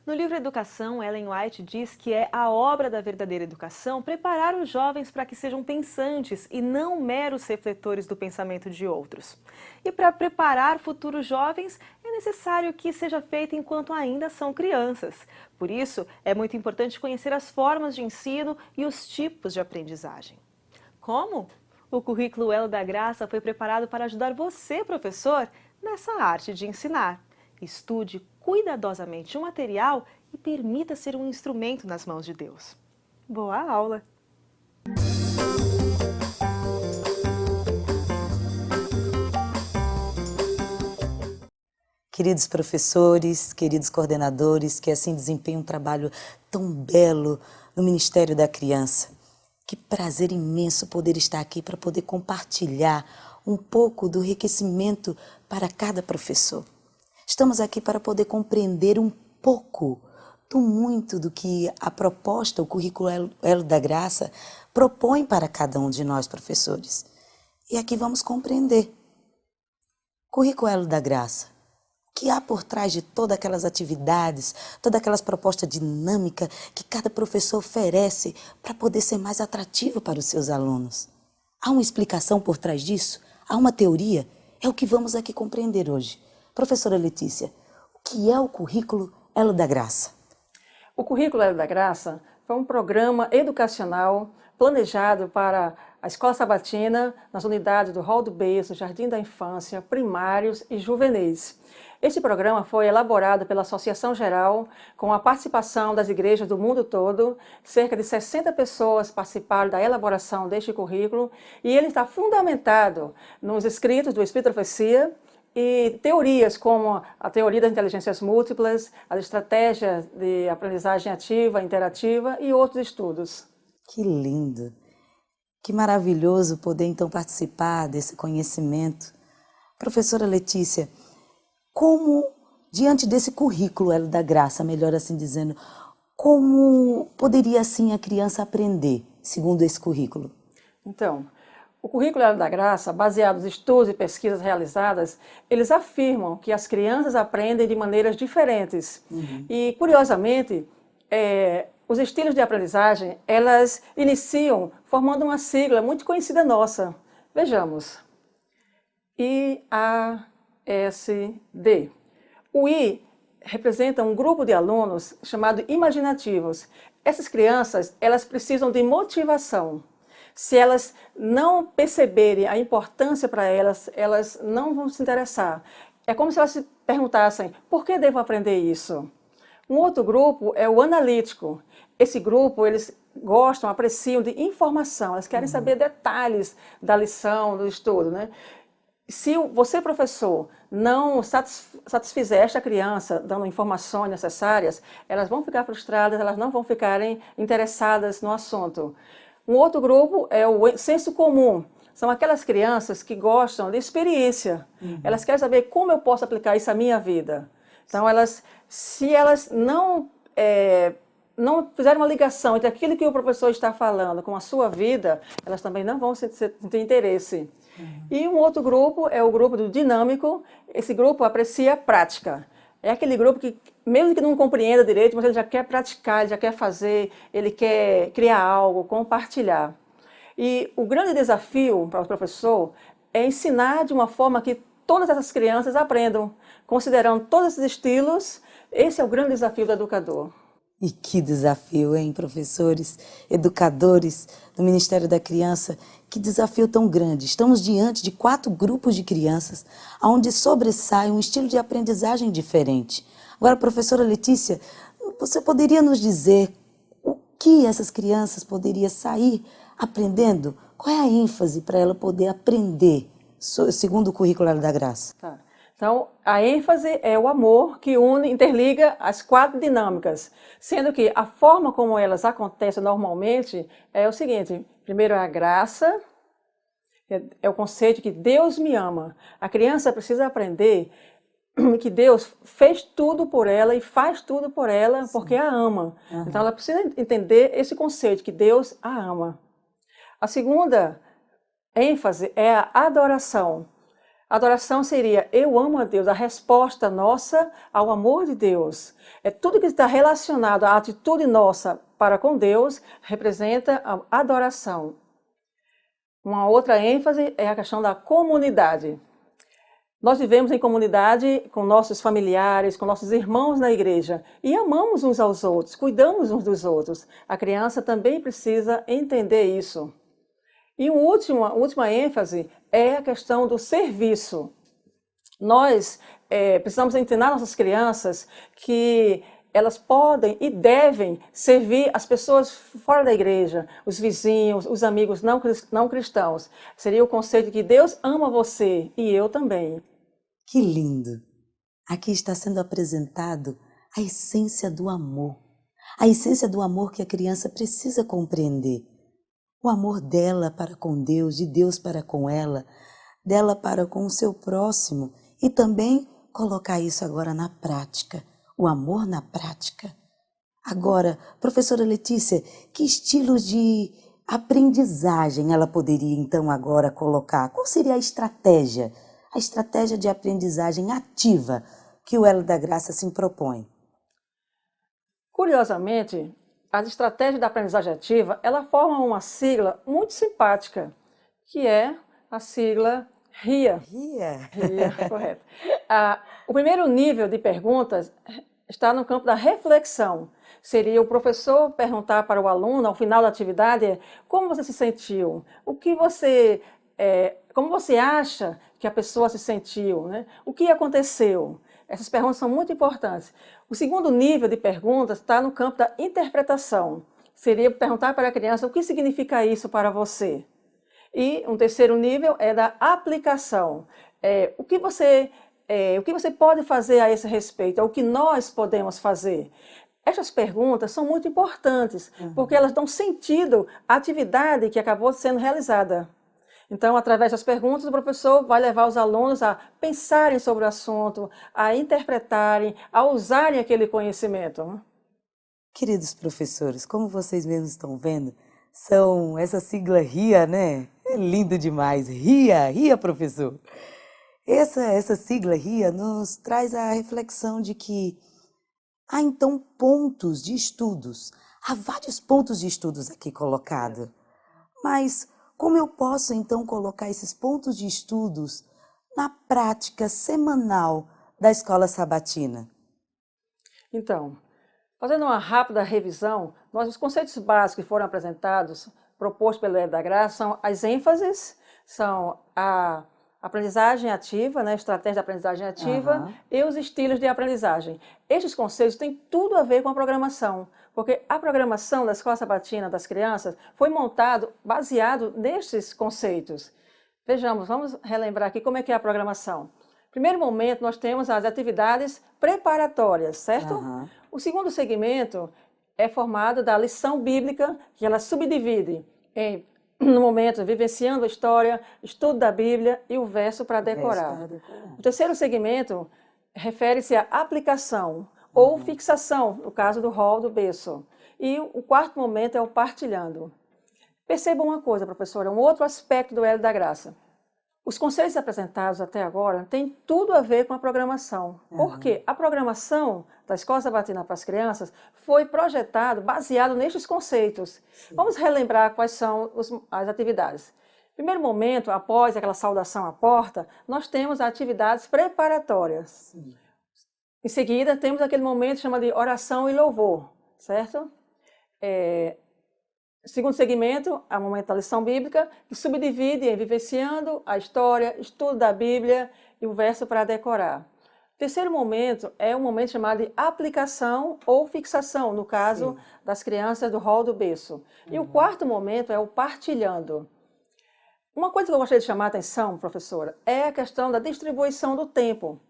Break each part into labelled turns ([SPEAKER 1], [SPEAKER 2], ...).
[SPEAKER 1] No livro Educação, Ellen White diz que é a obra da verdadeira educação preparar os jovens para que sejam pensantes e não meros refletores do pensamento de outros. E para preparar futuros jovens, é necessário que seja feito enquanto ainda são crianças. Por isso, é muito importante conhecer as formas de ensino e os tipos de aprendizagem. Como? O currículo Elo da Graça foi preparado para ajudar você, professor, nessa arte de ensinar. Estude cuidadosamente o material e permita ser um instrumento nas mãos de Deus. Boa aula!
[SPEAKER 2] Queridos professores, queridos coordenadores, que assim desempenham um trabalho tão belo no Ministério da Criança. Que prazer imenso poder estar aqui para poder compartilhar um pouco do enriquecimento para cada professor. Estamos aqui para poder compreender um pouco do muito do que a proposta, o currículo Elo da Graça, propõe para cada um de nós, professores. E aqui vamos compreender. Currículo Elo da Graça. O que há por trás de todas aquelas atividades, todas aquelas propostas dinâmicas que cada professor oferece para poder ser mais atrativo para os seus alunos. Há uma explicação por trás disso? Há uma teoria? É o que vamos aqui compreender hoje. Professora Letícia, o que é o currículo Elo da Graça?
[SPEAKER 3] O currículo Elo da Graça foi um programa educacional planejado para a Escola Sabatina nas unidades do Hall do Berço, Jardim da Infância, primários e juvenis. Este programa foi elaborado pela Associação Geral, com a participação das igrejas do mundo todo. Cerca de 60 pessoas participaram da elaboração deste currículo e ele está fundamentado nos escritos do Espírito da Profecia e teorias como a teoria das inteligências múltiplas, as estratégias de aprendizagem ativa, interativa e outros estudos.
[SPEAKER 2] Que lindo! Que maravilhoso poder então participar desse conhecimento. Professora Letícia, como, diante desse currículo Elo da Graça, melhor assim dizendo, como poderia assim a criança aprender, segundo esse currículo?
[SPEAKER 3] Então, o currículo Elo da Graça, baseado nos estudos e pesquisas realizadas, eles afirmam que as crianças aprendem de maneiras diferentes. E, curiosamente, os estilos de aprendizagem, elas iniciam formando uma sigla muito conhecida nossa. Vejamos. IASD. O I representa um grupo de alunos chamado imaginativos. Essas crianças, elas precisam de motivação. Se elas não perceberem a importância para elas, elas não vão se interessar. É como se elas se perguntassem, por que devo aprender isso? Um outro grupo é o analítico. Esse grupo, eles gostam, apreciam de informação, eles querem saber detalhes da lição, do estudo, né? Se você, professor, não satisfizer esta criança dando informações necessárias, elas vão ficar frustradas, elas não vão ficarem interessadas no assunto. Um outro grupo é o senso comum. São aquelas crianças que gostam de experiência. Elas querem saber como eu posso aplicar isso à minha vida. Então, se elas não fizerem uma ligação entre aquilo que o professor está falando com a sua vida, elas também não vão ter interesse. E um outro grupo é o grupo do dinâmico. Esse grupo aprecia a prática. É aquele grupo que, mesmo que não compreenda direito, mas ele já quer praticar, ele já quer fazer, ele quer criar algo, compartilhar. E o grande desafio para o professor é ensinar de uma forma que todas essas crianças aprendam, considerando todos esses estilos. Esse é o grande desafio do educador.
[SPEAKER 2] E que desafio, hein, professores, educadores do Ministério da Criança, que desafio tão grande. Estamos diante de 4 grupos de crianças, onde sobressai um estilo de aprendizagem diferente. Agora, professora Letícia, você poderia nos dizer o que essas crianças poderiam sair aprendendo? Qual é a ênfase para ela poder aprender, segundo o currículo Elo da Graça?
[SPEAKER 3] Tá. Então, a ênfase é o amor que une, interliga as 4 dinâmicas, sendo que a forma como elas acontecem normalmente é o seguinte: primeiro é a graça, é o conceito que Deus me ama. A criança precisa aprender que Deus fez tudo por ela e faz tudo por ela porque a ama. Então, ela precisa entender esse conceito, que Deus a ama. A segunda ênfase é a adoração. Adoração seria eu amo a Deus, a resposta nossa ao amor de Deus. É tudo que está relacionado à atitude nossa para com Deus representa a adoração. Uma outra ênfase é a questão da comunidade. Nós vivemos em comunidade com nossos familiares, com nossos irmãos na igreja e amamos uns aos outros, cuidamos uns dos outros. A criança também precisa entender isso. E uma última ênfase é a questão do serviço. Nós precisamos ensinar nossas crianças que elas podem e devem servir as pessoas fora da igreja, os vizinhos, os amigos não cristãos. Seria o conceito de que Deus ama você e eu também.
[SPEAKER 2] Que lindo! Aqui está sendo apresentado a essência do amor. A essência do amor que a criança precisa compreender. O amor dela para com Deus, de Deus para com ela, dela para com o seu próximo. E também colocar isso agora na prática. O amor na prática. Agora, professora Letícia, que estilos de aprendizagem ela poderia então agora colocar? Qual seria a estratégia? A estratégia de aprendizagem ativa que o Elo da Graça se propõe?
[SPEAKER 3] Curiosamente, as estratégias da aprendizagem ativa, ela forma uma sigla muito simpática, que é a sigla RIA.
[SPEAKER 2] RIA?
[SPEAKER 3] RIA, correto. O primeiro nível de perguntas está no campo da reflexão. Seria o professor perguntar para o aluno, ao final da atividade, como você se sentiu? Como você acha que a pessoa se sentiu? Né? O que aconteceu? Essas perguntas são muito importantes. O segundo nível de perguntas está no campo da interpretação. Seria perguntar para a criança o que significa isso para você. E um terceiro nível é da aplicação. O que você pode fazer a esse respeito? É o que nós podemos fazer? Essas perguntas são muito importantes, porque elas dão sentido à atividade que acabou sendo realizada. Então, através das perguntas, o professor vai levar os alunos a pensarem sobre o assunto, a interpretarem, a usarem aquele conhecimento.
[SPEAKER 2] Queridos professores, como vocês mesmos estão vendo, são essa sigla RIA, né? É lindo demais. RIA, professor. Essa sigla RIA nos traz a reflexão de que há então pontos de estudos. Há vários pontos de estudos aqui colocados. Mas como eu posso então colocar esses pontos de estudos na prática semanal da escola sabatina?
[SPEAKER 3] Então, fazendo uma rápida revisão, os conceitos básicos que foram apresentados, propostos pelo Elo da Graça, são as ênfases, são a aprendizagem ativa, né, estratégia de aprendizagem ativa e os estilos de aprendizagem. Estes conceitos têm tudo a ver com a programação, porque a programação da Escola Sabatina das Crianças foi montado baseado nestes conceitos. Vejamos, vamos relembrar aqui como é que é a programação. Primeiro momento, nós temos as atividades preparatórias, certo? O segundo segmento é formado da lição bíblica, que ela subdivide no momento, vivenciando a história, estudo da Bíblia e o verso para decorar. O terceiro segmento refere-se à aplicação ou fixação, no caso do rol do berço. E o quarto momento é o partilhando. Perceba uma coisa, professora, um outro aspecto do Elo da Graça. Os conceitos apresentados até agora têm tudo a ver com a programação. Porque a programação da Escola Sabatina para as Crianças foi projetado baseado nestes conceitos. Vamos relembrar quais são as atividades. Primeiro momento, após aquela saudação à porta, nós temos atividades preparatórias. Em seguida, temos aquele momento chamado de oração e louvor, certo? Segundo segmento, é o momento da lição bíblica, que subdivide em vivenciando a história, estudo da Bíblia e o verso para decorar. O terceiro momento é um momento chamado de aplicação ou fixação, no caso das crianças do rol do berço. E o quarto momento é o partilhando. Uma coisa que eu gostaria de chamar a atenção, professora, é a questão da distribuição do tempo.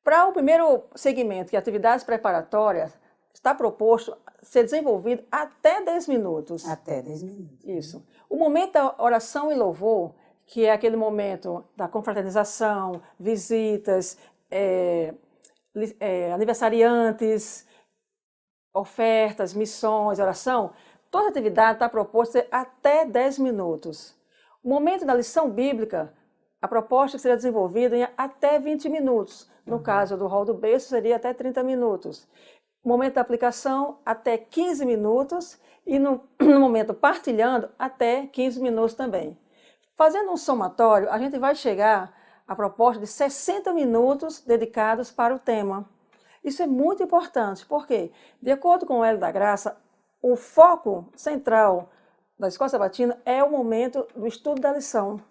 [SPEAKER 3] Para o primeiro segmento, que é atividades preparatórias, está proposto ser desenvolvido até 10 minutos.
[SPEAKER 2] Até 10 minutos.
[SPEAKER 3] Isso. O momento da oração e louvor, que é aquele momento da confraternização, visitas, aniversariantes, ofertas, missões, oração, toda atividade está proposta ser até 10 minutos. O momento da lição bíblica, A proposta seria desenvolvida em até 20 minutos. No caso do rol do berço, seria até 30 minutos. O momento da aplicação, até 15 minutos. E no momento partilhando, até 15 minutos também. Fazendo um somatório, a gente vai chegar à proposta de 60 minutos dedicados para o tema. Isso é muito importante, porque, de acordo com o Hélio da Graça, o foco central da Escola Sabatina é o momento do estudo da lição.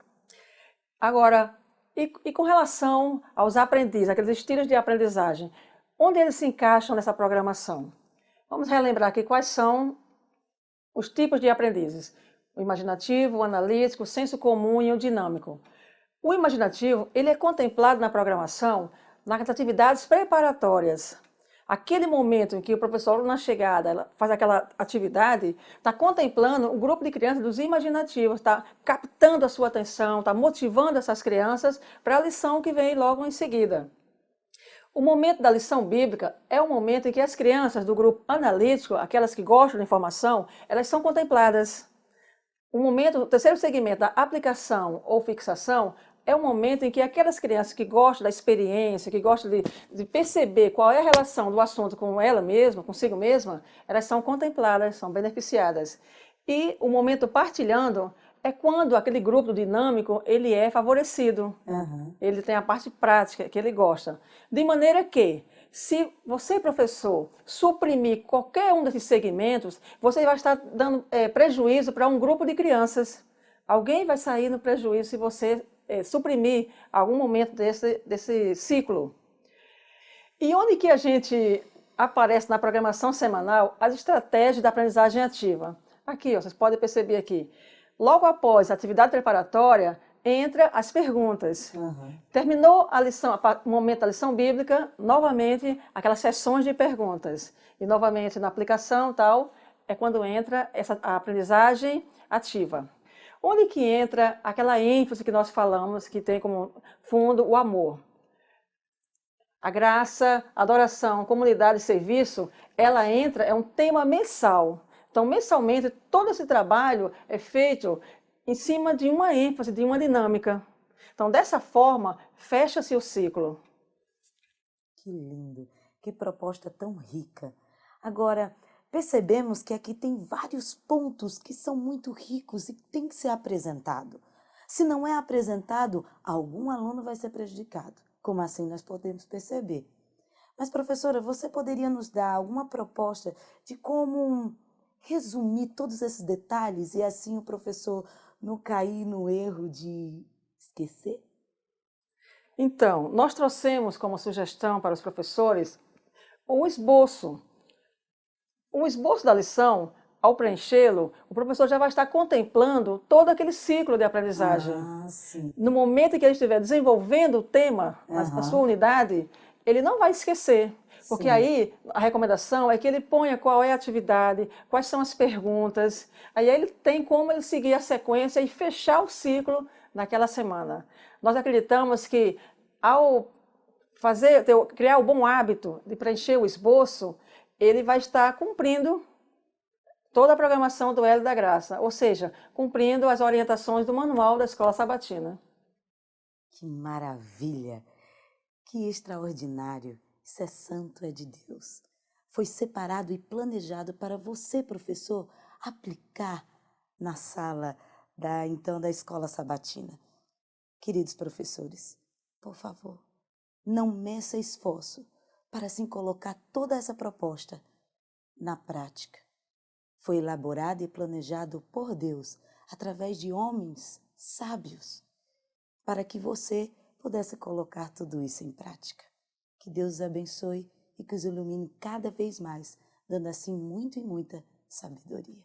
[SPEAKER 3] Agora, e com relação aos aprendizes, aqueles estilos de aprendizagem, onde eles se encaixam nessa programação? Vamos relembrar aqui quais são os tipos de aprendizes. O imaginativo, o analítico, o senso comum e o dinâmico. O imaginativo, ele é contemplado na programação nas atividades preparatórias. Aquele momento em que o professor, na chegada, faz aquela atividade, está contemplando o grupo de crianças dos imaginativos, está captando a sua atenção, está motivando essas crianças para a lição que vem logo em seguida. O momento da lição bíblica é o momento em que as crianças do grupo analítico, aquelas que gostam da informação, elas são contempladas. O terceiro segmento da aplicação ou fixação é o momento em que aquelas crianças que gostam da experiência, que gostam de perceber qual é a relação do assunto com ela mesma, consigo mesma, elas são contempladas, são beneficiadas. E o momento partilhando é quando aquele grupo dinâmico ele é favorecido. Ele tem a parte prática que ele gosta. De maneira que, se você, professor, suprimir qualquer um desses segmentos, você vai estar dando prejuízo para um grupo de crianças. Alguém vai sair no prejuízo se você suprimir algum momento desse ciclo. E onde que a gente aparece na programação semanal as estratégias da aprendizagem ativa? Aqui, ó, vocês podem perceber aqui. Logo após a atividade preparatória, entra as perguntas. Terminou a lição, o momento da lição bíblica, novamente aquelas sessões de perguntas. E novamente na aplicação tal, é quando entra a aprendizagem ativa. Onde que entra aquela ênfase que nós falamos, que tem como fundo o amor? A graça, a adoração, comunidade e serviço, ela entra, é um tema mensal. Então, mensalmente, todo esse trabalho é feito em cima de uma ênfase, de uma dinâmica. Então, dessa forma, fecha-se o ciclo.
[SPEAKER 2] Que lindo, que proposta tão rica. Agora, percebemos que aqui tem vários pontos que são muito ricos e tem que ser apresentado. Se não é apresentado, algum aluno vai ser prejudicado. Como assim nós podemos perceber? Mas, professora, você poderia nos dar alguma proposta de como resumir todos esses detalhes e assim o professor não cair no erro de esquecer?
[SPEAKER 3] Então, nós trouxemos como sugestão para os professores o esboço. O esboço da lição, ao preenchê-lo, o professor já vai estar contemplando todo aquele ciclo de aprendizagem. No momento em que ele estiver desenvolvendo o tema na sua unidade, ele não vai esquecer. Porque aí a recomendação é que ele ponha qual é a atividade, quais são as perguntas. Aí ele tem como ele seguir a sequência e fechar o ciclo naquela semana. Nós acreditamos que ao criar o bom hábito de preencher o esboço, ele vai estar cumprindo toda a programação do Hélio da Graça, ou seja, cumprindo as orientações do manual da Escola Sabatina.
[SPEAKER 2] Que maravilha! Que extraordinário! Isso é santo, é de Deus. Foi separado e planejado para você, professor, aplicar na sala da Escola Sabatina. Queridos professores, por favor, não meça esforço para assim colocar toda essa proposta na prática. Foi elaborado e planejado por Deus através de homens sábios para que você pudesse colocar tudo isso em prática. Que Deus os abençoe e que os ilumine cada vez mais, dando assim muito e muita sabedoria.